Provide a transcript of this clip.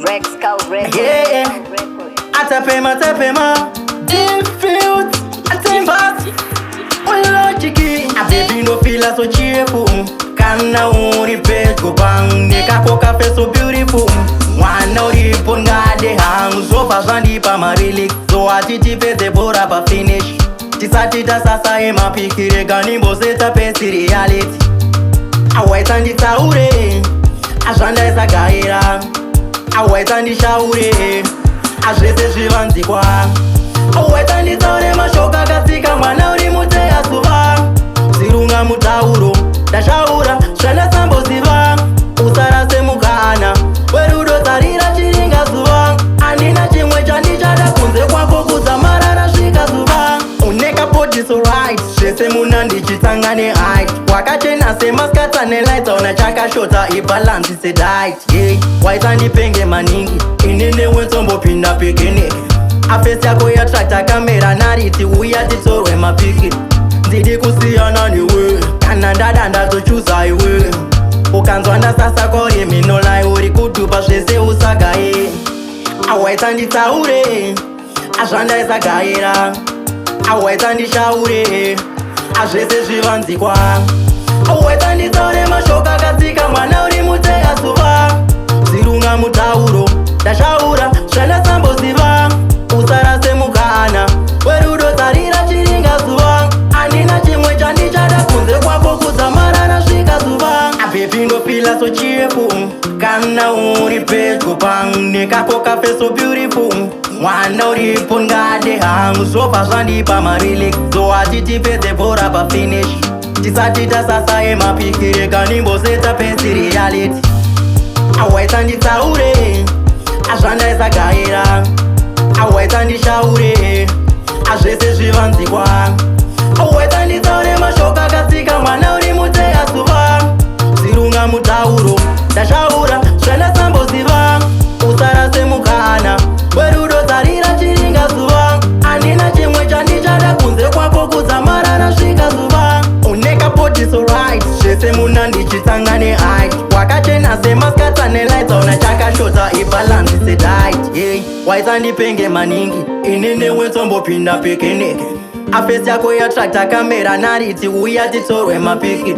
Yeah, atapema difficult atimbat Chiki, a baby no feel so cheerful. Can now only pay go bang, the capo cafe so beautiful. One no ripon got the hang, so fast and deep my relic. So I teach the bora pa finish. Tisatita sasa ema pikire gani boseta pesi reality. A Waita Ndishaure, a shanda esa gaira. A Waita Ndishaure, a jese jivanzi kwa. A Waita Ndishaure mashoka katika mwana uri mutea suva. Sirunga mutauro, Ndishaura, shana sambo ziva. Usara se mukana, werudo tarira chiringa suva. Anina chimwe chandi chada kunze kwa kokuza marara shika suva. Uneka poti so right, shese munandi chitangane height. Wakachena se maskata ne light ona chaka shota I balance se diet. Yeah, Waita ndipenge maningi, inene wentombo pinda pekeneke. Afesi yako ya tractor kamera nariti uya titorwe mapiki. Zidi kusiyana niwe, kananda ndazo chusa iwe. Ukanzwanda sasa kori minola uri kutupa shese usagaye. A Waita Ndishaure, a shanda esa gaira. A Waita Ndishaure, a jese jivanzi kwa. A Waita Ndishaure mashoka katika mwana uri mutea suva. Sirunga mutauro, Ndishaura, shana sambo ziva. Usara se mukana, werudo tarira chiringa suva. Anina chimwe chandi chada kunze kwa kokuza marana shika suva. A baby no feel so cheerful. Kana uri page go bang, neka koka face so beautiful. One uri pon gade hang, so fast and deep my relic. So I titi the bora pa finish. Tisatita sasa ema pikire gani boseta pesi reality. A Waita Ndishaure, a shanda esa gaira. A Waita Ndishaure, a jese jivanzi kwa. A Waita Ndishaure mashoka katika mwana uri mutea suva. Sirunga mutauro, Ndishaura, shana sambo ziva. Usara se mukana, werudo tarira chiringa suva. Anina chimwe chandi chada kunze kwa kokuza marana shika suva. Uneka poti so right, shese munandi chitangane height. Wakachena se maskata ne light ona chaka shota I balance se diet. Yeah, Waita ndipenge maningi, inene wentombo pinda pekeneke. Afesi yako ya tractor kamera nariti uya titorwe mapiki.